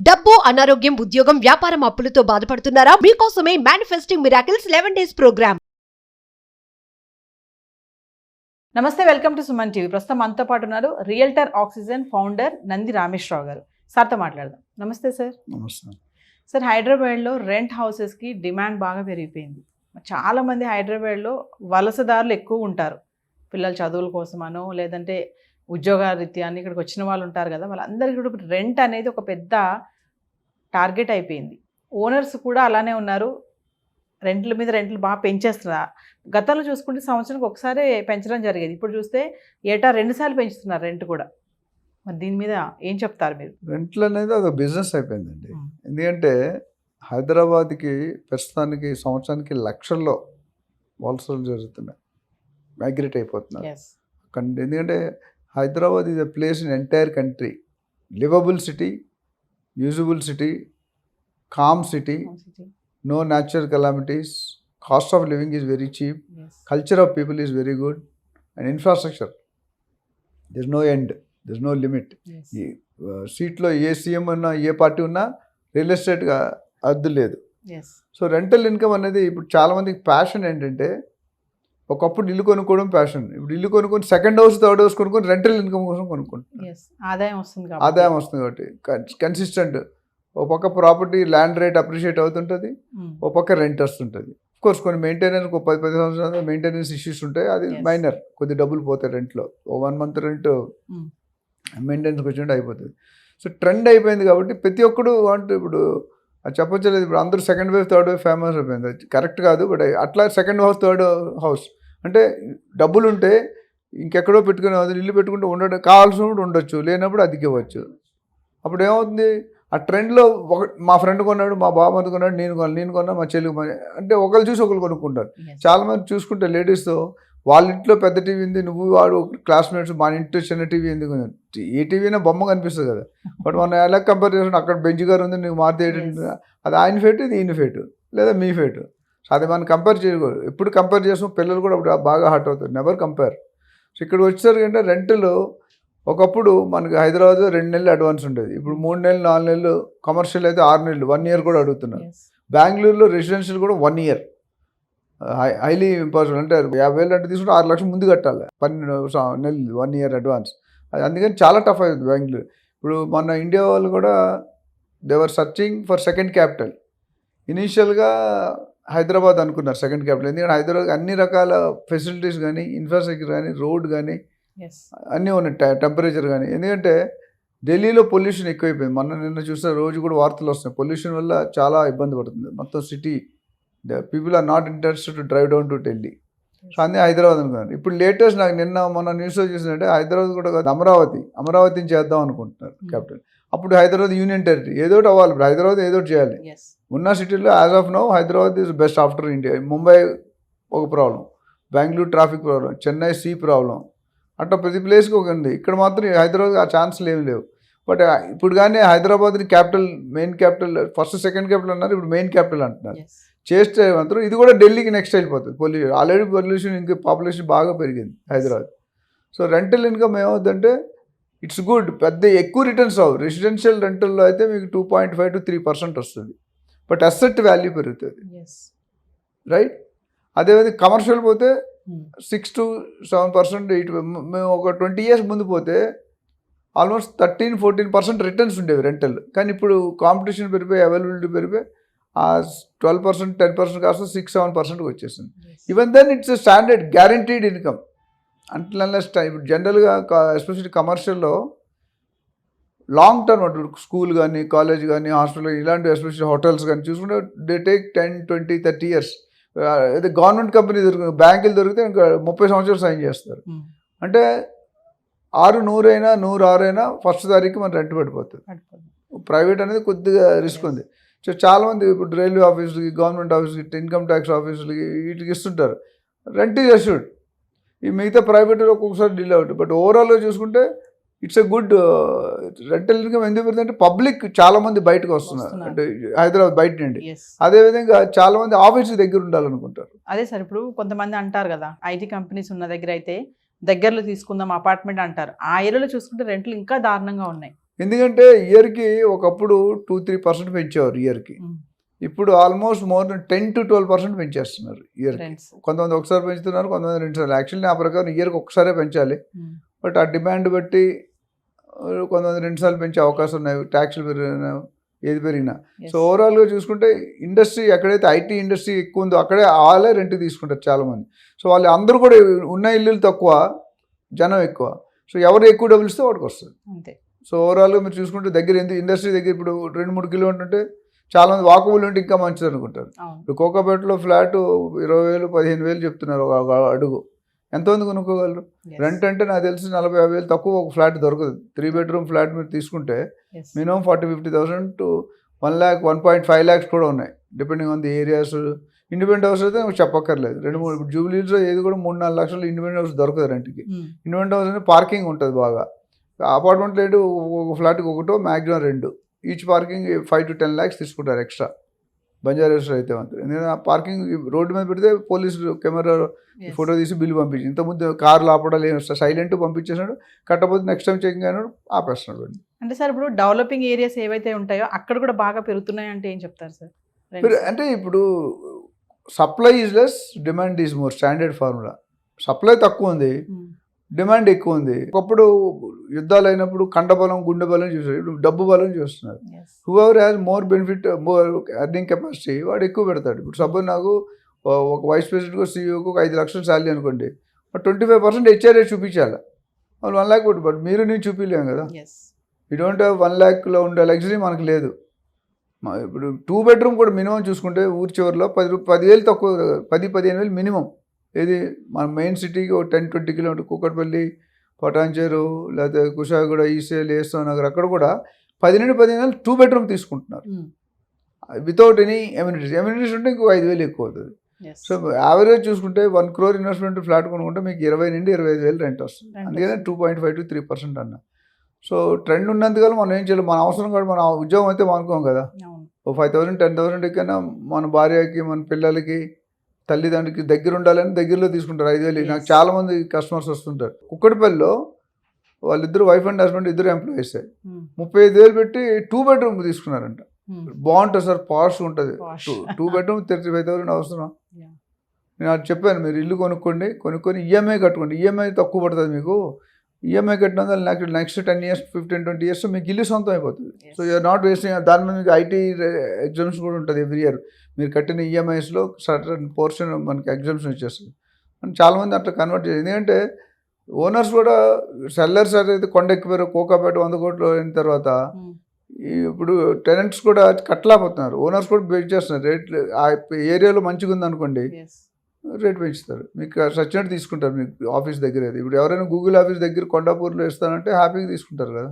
డబ్బు, అనారోగ్యం, ఉద్యోగం, వ్యాపారం అప్పులతో బాధపడుతున్నారా? మీకోసమే మేనిఫెస్టింగ్ మిరాకిల్స్ 11 days ప్రోగ్రామ్. నమస్తే, వెల్కమ్ టు సుమన్ టీవీ. ప్రస్తుతం మనతో పాటు ఉన్నారు realtor oxygen founder Nandi Rameshwar Rao గారు. సార్తో మాట్లాడదాం. నమస్తే సార్. నమస్తే సార్, హైదరాబాద్లో రెంట్ హౌసెస్కి డిమాండ్ బాగా పెరిగిపోయింది. చాలామంది హైదరాబాద్లో వలసదారులు ఎక్కువ ఉంటారు. పిల్లల చదువుల కోసమనో లేదంటే ఉద్యోగరీత్యా అని ఇక్కడికి వచ్చిన వాళ్ళు ఉంటారు కదా, వాళ్ళందరికీ కూడా రెంట్ అనేది ఒక పెద్ద టార్గెట్ అయిపోయింది. ఓనర్స్ కూడా అలానే ఉన్నారు. రెంట్ల మీద రెంట్లు బాగా పెంచేస్తున్నారు. గతంలో చూసుకుంటే సంవత్సరానికి ఒకసారి పెంచడం జరిగేది. ఇప్పుడు చూస్తే ఏటా 2 సార్లు పెంచుతున్నారు రెంట్ కూడా. మరి దీని మీద ఏం చెప్తారు మీరు? రెంట్లు అనేది ఒక బిజినెస్ అయిపోయిందండి. ఎందుకంటే హైదరాబాద్కి ప్రస్తుతానికి సంవత్సరానికి లక్షల్లో వలసలు జరుగుతున్నాయి, మైగ్రేట్ అయిపోతున్నారు. ఎందుకంటే Hyderabad is a place in entire country, liveable city, usable city, calm city, no natural calamities, cost of living is very cheap, culture of people is very good, and infrastructure, there's no end, there's no limit. సీట్లో ఏ CM ఉన్నా ఏ party ఉన్నా real ఎస్టేట్గా అద్దు లేదు. So rental income అనేది ఇప్పుడు చాలామందికి passion ఏంటంటే, ఒకప్పుడు ఇల్లు కొనుక్కోవడం ప్యాషన్, ఇప్పుడు ఇల్లు కొనుక్కొని సెకండ్ హౌస్ థర్డ్ హౌస్ కొనుక్కొని రెంటల్ ఇన్కమ్ కోసం కొనుక్కుంటున్నారు. ఆదాయం వస్తుంది కాబట్టి కన్సిస్టెంట్. ఒక పక్క ప్రాపర్టీ ల్యాండ్ రేట్ అప్రిషియేట్ అవుతుంటుంది, ఒక పక్క రెంట్ వస్తుంటుంది. కోర్స్ కొన్ని మెయింటెనెన్స్ 10 సంవత్సరాలు మెయింటెనెన్స్ ఇష్యూస్ ఉంటాయి, అది మైనర్, కొద్ది డబ్బులు పోతాయి రెంట్లో. 1 month రెంట్ మెయింటెనెన్స్కి వచ్చినట్టు అయిపోతుంది. సో ట్రెండ్ అయిపోయింది కాబట్టి ప్రతి ఒక్కడు అంటే ఇప్పుడు అది చెప్పొచ్చలేదు. ఇప్పుడు అందరూ second wave third wave famous అయిపోయింది, కరెక్ట్ కాదు. బట్ అట్లా సెకండ్ హౌస్ థర్డ్ హౌస్ అంటే డబ్బులు ఉంటే ఇంకెక్కడో పెట్టుకునే ఇల్లు పెట్టుకుంటే ఉండడం కావాల్సినప్పుడు ఉండొచ్చు, లేనప్పుడు అద్దెకివ్వచ్చు. అప్పుడు ఏమవుతుంది, ఆ ట్రెండ్లో మా ఫ్రెండ్ కొన్నాడు, మా బాబాయ్ కొన్నాడు, నేను కొన్నా, మా చెల్లి అంటే ఒకరు చూసి ఒకరు కొనుక్కుంటారు. చాలామంది చూసుకుంటే లేడీస్తో వాళ్ళ ఇంట్లో పెద్ద టీవీ ఉంది, నువ్వు వాడు క్లాస్మేట్స్ మా ఇంట్లో చిన్న టీవీ ఎందుకు, ఏ టీవీ అయినా బొమ్మ కనిపిస్తుంది కదా. బట్ మనం ఎలా కంపేర్ చేసుకుంటే అక్కడ బెంచ్ గారు ఉంది, నువ్వు మారితే అది ఆయన ఫేటు, ఇది ఈయన ఫేటు, లేదా మీ ఫేటు. సో అది మనం కంపేర్ చేయకూడదు. ఎప్పుడు కంపేర్ చేస్తాం, పిల్లలు కూడా అప్పుడు బాగా హర్ట్ అవుతారు. Never compare. సో ఇక్కడ వచ్చేసరికి అంటే రెంట్లు ఒకప్పుడు మనకి హైదరాబాద్ 2 నెలలు అడ్వాన్స్ ఉండేది, ఇప్పుడు 3 నెలలు 4 నెలలు, కమర్షియల్ అయితే 6 నెలలు 1 year కూడా అడుగుతున్నారు. బెంగళూరులో రెసిడెన్షియల్ కూడా 1 year, హైలీ ఇంపాసిబుల్. అంటే 50,000 అంటే తీసుకుంటే 6 లక్షలు ముందు కట్టాలి, 12 నెలలు 1 year అడ్వాన్స్. అది అందుకని చాలా టఫ్ అవుతుంది బెంగళూరు. ఇప్పుడు మన ఇండియా వాళ్ళు కూడా దేవర్ సర్చింగ్ ఫర్ సెకండ్ క్యాపిటల్. ఇనీషియల్గా హైదరాబాద్ అనుకున్నారు సెకండ్ క్యాపిటల్, ఎందుకంటే హైదరాబాద్ అన్ని రకాల ఫెసిలిటీస్ కానీ, ఇన్ఫ్రాస్ట్రక్చర్ కానీ, రోడ్ కానీ అన్నీ ఉన్నాయి, టెంపరేచర్ కానీ. ఎందుకంటే ఢిల్లీలో పొల్యూషన్ ఎక్కువైపోయింది. నిన్న చూసిన రోజు కూడా వార్తలు వస్తున్నాయి, పొల్యూషన్ వల్ల చాలా ఇబ్బంది పడుతుంది మొత్తం city. People are not interested to drive down to Delhi. So అన్నీ హైదరాబాద్ అనుకున్నారు. ఇప్పుడు లేటెస్ట్ నాకు మొన్న న్యూస్లో చూసినట్టే హైదరాబాద్ కూడా అమరావతిని చేద్దాం అనుకుంటున్నారు క్యాపిటల్. అప్పుడు హైదరాబాద్ యూనియన్ టెరిటరీ, ఏదోటి అవ్వాలి. ఇప్పుడు హైదరాబాద్ ఏదోటి చేయాలి. ఉన్న సిటీలో as of now Hyderabad is best after India. Mumbai ఒక problem, Bengaluru traffic problem, Chennai sea problem, అట్లా ప్రతి ప్లేస్కి ఒక ఉంది. ఇక్కడ మాత్రం హైదరాబాద్ ఆ ఛాన్స్లు ఏమి లేవు. బట్ ఇప్పుడు కానీ హైదరాబాద్ని capital, main capital, first second capital అన్నారు, ఇప్పుడు మెయిన్ క్యాపిటల్ అంటున్నారు. చేస్తే మాత్రం ఇది కూడా ఢిల్లీకి నెక్స్ట్ వెళ్ళిపోతుంది. పొల్యూషన్ ఆల్రెడీ పొల్యూషన్, ఇంకా పాపులేషన్ బాగా పెరిగింది హైదరాబాద్. సో రెంటల్ ఇన్కమ్ ఏమవుతుందంటే ఇట్స్ గుడ్, పెద్ద ఎక్కువ రిటర్న్స్ రావు. రెసిడెన్షియల్ రెంటల్లో అయితే మీకు 2.5 to 3% వస్తుంది, బట్ అసెట్ వాల్యూ పెరుగుతుంది, రైట్. అదేవిధంగా కమర్షియల్ పోతే 6 to 7%. మేము ఒక 20 years ముందు పోతే ఆల్మోస్ట్ 13-14% రిటర్న్స్ ఉండేవి రెంటల్. కానీ ఇప్పుడు కాంపిటీషన్ పెరిగిపోయి, అవైలబిలిటీ పెరిగిపోయి ఆ 12%, 10% కాస్త 6-7%కి వచ్చేసింది. Even then it's standard guaranteed income. అంటే ఇప్పుడు జనరల్గా ఎస్పెషల్లీ కమర్షియల్లో లాంగ్ టర్మ్ అటు స్కూల్ కానీ, కాలేజ్ కానీ, హాస్పిటల్ ఇలాంటి ఎస్పెషల్లీ హోటల్స్ కానీ చూసుకుంటే దే టేక్ 10, 20, 30 years. అయితే గవర్నమెంట్ కంపెనీ దొరుకుతుంది, బ్యాంకులు దొరికితే ఇంకా 30 సంవత్సరాలు సైన్ చేస్తారు. అంటే 600 అయినా 106 అయినా ఫస్ట్ తారీఖు మన రెంట్ పడిపోతుంది. ప్రైవేట్ అనేది కొద్దిగా రిస్క్ ఉంది. సో చాలామంది ఇప్పుడు రైల్వే ఆఫీసులకి, గవర్నమెంట్ ఆఫీసులకి, ఇన్కమ్ ట్యాక్స్ ఆఫీసులకి వీటికి ఇస్తుంటారు రెంట్ ఈజ్ అష్యూర్డ్. ఈ మిగతా ప్రైవేట్లో ఒక్కొక్కసారి డిలే అవుతుంది. బట్ ఓవరాల్గా చూసుకుంటే it's a good rental income. ఎందుకు పెడుతుందంటే పబ్లిక్ చాలామంది బయటకు వస్తున్నారు, అంటే హైదరాబాద్ బయట నుండి. అదేవిధంగా చాలామంది ఆఫీస్ దగ్గర ఉండాలనుకుంటారు. అదే సార్, ఇప్పుడు కొంతమంది అంటారు కదా, ఐటీ కంపెనీస్ ఉన్న దగ్గర అయితే దగ్గరలో తీసుకుందాం అపార్ట్మెంట్ అంటారు. ఆ ఏరియాలో చూసుకుంటే రెంట్లు ఇంకా దారుణంగా ఉన్నాయి. ఎందుకంటే ఇయర్కి ఒకప్పుడు 2-3% పెంచేవారు ఇయర్కి. ఇప్పుడు ఆల్మోస్ట్ మోర్ దెన్ 10 to 12% పెంచేస్తున్నారు ఇయర్కి. Rents. కొంతమంది ఒకసారి పెంచుతున్నారు, కొంతమంది 2 సార్లు. యాక్చువల్లీ నా ప్రకారం ఇయర్కి ఒకసారే పెంచాలి. బట్ ఆ డిమాండ్ బట్టి కొంతమంది 2 సార్లు పెంచే అవకాశం ఉన్నాయి, ట్యాక్స్లు పెరిగినా ఏది పెరిగినా. Yes. సో ఓవరాల్గా చూసుకుంటే ఇండస్ట్రీ ఎక్కడైతే ఐటీ ఇండస్ట్రీ ఎక్కువ ఉందో అక్కడే వాళ్ళే రెంట్ తీసుకుంటారు చాలామంది. సో వాళ్ళు అందరూ కూడా ఉన్న ఇల్లులు తక్కువ, జనం ఎక్కువ. సో ఎవరు ఎక్కువ డబ్బులు ఇస్తే వాడికి వస్తుంది. అంతే. సో ఓవరాల్గా మీరు చూసుకుంటే దగ్గర ఇండస్ట్రీ దగ్గర ఇప్పుడు 2-3 కిలోమీటర్లు ఉంటే చాలామంది వాకబుల్ ఉంటే ఇంకా మంచిది అనుకుంటారు. అవును. ఇప్పుడు కోకాపేటలో ఫ్లాట్ 20,000-15,000 చెప్తున్నారు ఒక అడుగు. ఎంతమంది కొనుక్కోగలరు? Yes. రెంట్ అంటే నాకు తెలిసి 40,000-50,000 తక్కువ ఒక ఫ్లాట్ దొరకదు. 3 bedroom ఫ్లాట్ మీరు తీసుకుంటే Yes. Minimum 40,000-50,000 to 1 lakh 1.5 lakhs కూడా ఉన్నాయి, depending on the areas. Independent house అయితే నువ్వు చెప్పక్కర్లేదు. 2-3 ఇప్పుడు జూబ్లీస్లో ఏది కూడా 3-4 లక్షలు ఇండిపెండెంట్ హౌస్ దొరకదు రెంట్కి. ఇండిపెండెంట్ హౌస్ అంటే పార్కింగ్ ఉంటుంది బాగా. అపార్ట్మెంట్ రేటు ఒక ఫ్లాట్కి ఒకటో maximum 2, each parking 5 to 10 lakhs తీసుకుంటారు ఎక్స్ట్రా. బంజారాస్లో అయితే మాత్రం ఎందుకంటే ఆ పార్కింగ్ రోడ్డు మీద పెడితే పోలీసులు కెమెరా Yes. ఫోటో తీసి బిల్లు పంపించి, ఇంతకుముందు కార్లు ఆపడాలు ఏమి వస్తాయి, సైలెంట్ పంపించేసినాడు, కట్టకపోతే నెక్స్ట్ టైం చెకింగ్ అయినాడు ఆపేస్తున్నాడు. అంటే సార్ ఇప్పుడు డెవలపింగ్ ఏరియాస్ ఏవైతే ఉంటాయో అక్కడ కూడా బాగా పెరుగుతున్నాయి అంటే ఏం చెప్తారు సార్? అంటే ఇప్పుడు supply is less, demand is more, standard formula. Supply తక్కువ ఉంది, డిమాండ్ ఎక్కువ ఉంది. ఒకప్పుడు యుద్ధాలు అయినప్పుడు కండబలం, గుండె బలం చూస్తారు, ఇప్పుడు డబ్బు బలం చూస్తున్నారు. Whoever has more benefit, more earning capacity వాడు ఎక్కువ పెడతాడు. ఇప్పుడు సపోజ్ నాకు ఒక వైస్ ప్రెసిడెంట్కు సీఈఓకు 5 లక్షలు శాలరీ అనుకోండి, 25% హెచ్ఆర్ఏ చూపించాలి. వాళ్ళు 1 lakh కొట్టు, బట్ మీరు నేను చూపించలేము కదా. యూ డోంట్ హ్యావ్ 1 lakhలో ఉండే లగ్జరీ మనకు లేదు. ఇప్పుడు 2 bedroom కూడా మినిమం చూసుకుంటే ఊరి చివరిలో 10,000 తక్కువ, 10-15,000 మినిమం. ఏది మన మెయిన్ సిటీకి 10-20 కిలోమీటర్ కూకట్పల్లి, పటాన్చేరు, లేకపోతే కుషాగూడ, ఈసీఎల్, ఏస్తో నగర్ అక్కడ కూడా 10-15,000 2 bedroom తీసుకుంటున్నారు వితౌట్ ఎనీ ఎమ్యూనిటీస్ ఉంటే ఇంకో 5,000 ఎక్కువ అవుతుంది. సో యావరేజ్ చూసుకుంటే 1 crore ఇన్వెస్ట్మెంట్ ఫ్లాట్ కొనుక్కుంటే మీకు 20,000-25,000 రెంట్ వస్తుంది. అందుకనే 2.5 to 3% అన్న. సో ట్రెండ్ ఉన్నందుకల్లా మనం ఏం చేయాలి, మన అవసరం కాదు, మన ఉద్యోగం అయితే అనుకోం కదా. ఓ 5,000-10,000 కన్నా మన భార్యకి, మన పిల్లలకి, తల్లిదండ్రులకి దగ్గర ఉండాలని దగ్గరలో తీసుకుంటారు 5,000. నాకు చాలామంది కస్టమర్స్ వస్తుంటారు. కుక్కటిపల్లిలో వాళ్ళిద్దరు వైఫ్ అండ్ హస్బెండ్ ఇద్దరు ఎంప్లాయీస్ 35,000 పెట్టి 2 bedroom తీసుకున్నారంట. బాగుంటుంది సార్, పాష్ ఉంటుంది. 2 bedroom 35,000 అవసరం. నేను అది చెప్పాను, మీరు ఇల్లు కొనుక్కొని ఈఎంఐ కట్టుకోండి. ఈఎంఐ తక్కువ పడుతుంది మీకు. ఈఎంఐ కట్టిన నెక్స్ట్ 10 years 15-20 years మీకు ఇల్లు సొంతం అయిపోతుంది. So you're not wasting. దాని మీద మీకు ఐటీ ఎగ్జామ్స్ కూడా ఉంటుంది ఎవ్రీ ఇయర్. మీరు కట్టిన ఈఎంఐస్లో సర్టన్ పోర్షన్ మనకి ఎగ్జామ్షన్ వచ్చేస్తుంది. అని చాలామంది అట్లా కన్వర్ట్ చేయాలి. ఎందుకంటే ఓనర్స్ కూడా సెల్లర్స్ అయితే కొండ ఎక్కిపోయారు, కోకాపేట 100 కోట్లు అయిన తర్వాత ఇప్పుడు టెనెంట్స్ కూడా కట్టలేకపోతున్నారు, ఓనర్స్ కూడా బేక్ చేస్తున్నారు. రేట్లు ఆ ఏరియాలో మంచిగా ఉందనుకోండి రేట్ పెంచుతారు, మీకు సచ్చినట్టు తీసుకుంటారు. మీకు ఆఫీస్ దగ్గర ఇప్పుడు ఎవరైనా గూగుల్ ఆఫీస్ దగ్గర కొండాపూర్లో ఇస్తానంటే హ్యాపీగా తీసుకుంటారు కదా.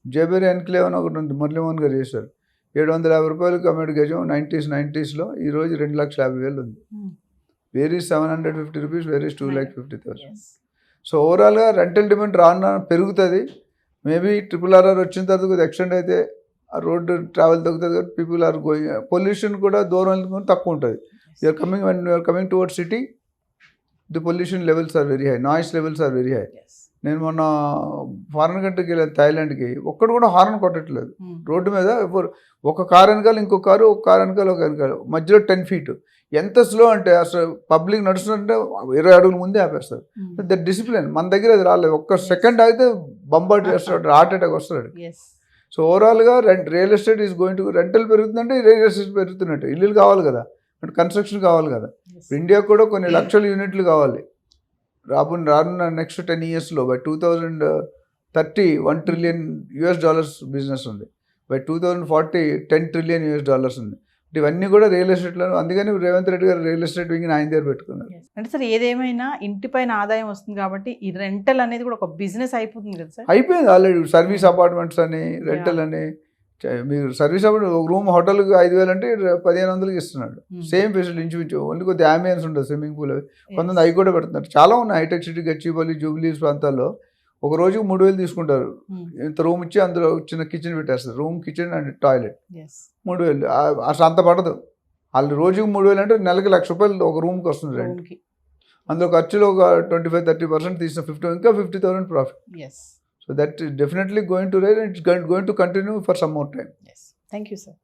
జేబేరి ఎన్క్లేవ్ అని ఒకటి ఉంది, మురళీమోహన్ గారు చేశారు. 750 రూపాయలు అమ్మేడు గజం 90s లో. ఈరోజు 2,50,000 ఉంది. Varies 750 rupees, varies 2,50,000. సో ఓవరాల్గా రెంటల్ డిమాండ్ రాను పెరుగుతుంది. మేబీ RRR వచ్చిన తర్వాత కొద్దిగా ఎక్స్టెండ్ అయితే ఆ రోడ్డు ట్రావెల్ తగ్గుతుంది కదా, పీపుల్ ఆర్ గోయింగ్. పొల్యూషన్ కూడా దూరం వెళ్ళకుండా తక్కువ ఉంటుంది. You're coming towards city, the pollution levels are very high, noise levels are very high. నేను మొన్న ఫారెన్ కంట్రీకి వెళ్ళాను, థాయిలాండ్కి. ఒక్కడు కూడా హార్న్ కొట్టట్లేదు రోడ్డు మీద. ఒక కారు వెనకాల ఇంకో కారు, ఒక కారు వెనకాల ఒక వెనకాల, మధ్యలో 10 feet. ఎంత స్లో అంటే అసలు పబ్లిక్ నడుస్తుంటే 20 అడుగుల ముందే ఆపేస్తారు. ద డిసిప్లిన్ మన దగ్గర అది రాలేదు. ఒక్క సెకండ్ ఆగితే బంబాట్ చేస్తాడు, హార్ట్ అటాక్ వస్తాడు. సో ఓవరాల్గా real estate is going to, rental పెరుగుతుందంటే రియల్ ఎస్టేట్ పెరుగుతున్నట్టు. ఇల్లులు కావాలి కదా, అంటే కన్స్ట్రక్షన్ కావాలి కదా. ఇండియా కూడా కొన్ని లక్షల యూనిట్లు కావాలి రానున్న నెక్స్ట్ 10 yearsలో. బై 2030 $1 trillion బిజినెస్ ఉంది. బై 2040 $10 trillion ఉంది. ఇవన్నీ కూడా రియల్ ఎస్టేట్లో. అందుకని రేవంత్ రెడ్డి గారు రియల్ ఎస్టేట్ వింగ్ ఆయన దగ్గర పెట్టుకున్నారు. అంటే సార్ ఏదేమైనా ఇంటిపైన ఆదాయం వస్తుంది కాబట్టి ఈ రెంటల్ అనేది కూడా ఒక బిజినెస్ అయిపోతుంది కదా సార్. అయిపోయింది ఆల్రెడీ. సర్వీస్ అపార్ట్మెంట్స్ అని, రెంటల్ అని. మీరు సర్వీస్ అపార్ట్మెంట్ ఒక రూమ్ హోటల్కి 5,000 అంటే 1,500 ఇస్తున్నాడు. సేమ్ ఫెసిలిటీ ఇంచుమించు. ఓన్లీ కొద్ది అంబియన్స్ ఉంటుంది, స్విమ్మింగ్ పూల్ అవి కొంతమంది అవి కూడా పెడుతున్నారు. చాలా ఉన్నాయి హైటెక్ సిటీ, గచ్చిబౌలి, జూబ్లీస్ ప్రాంతాల్లో. ఒక రోజుకి 3,000 తీసుకుంటారు. ఇంత రూమ్ ఇచ్చి అందులో చిన్న కిచెన్ పెట్టేస్తారు. Room, kitchen and toilet 3,000. అసలు అంత పడదు. వాళ్ళు రోజుకి 3,000 అంటే నెలకి ₹1,00,000 ఒక రూమ్కి వస్తుంది రెంట్. అందులో ఖర్చులో ఒక 25-30% తీసిన 50,000 ఇంకా 50,000 profit. So that is definitely going to rise, and it's going to continue for some more time. Yes. Thank you, sir.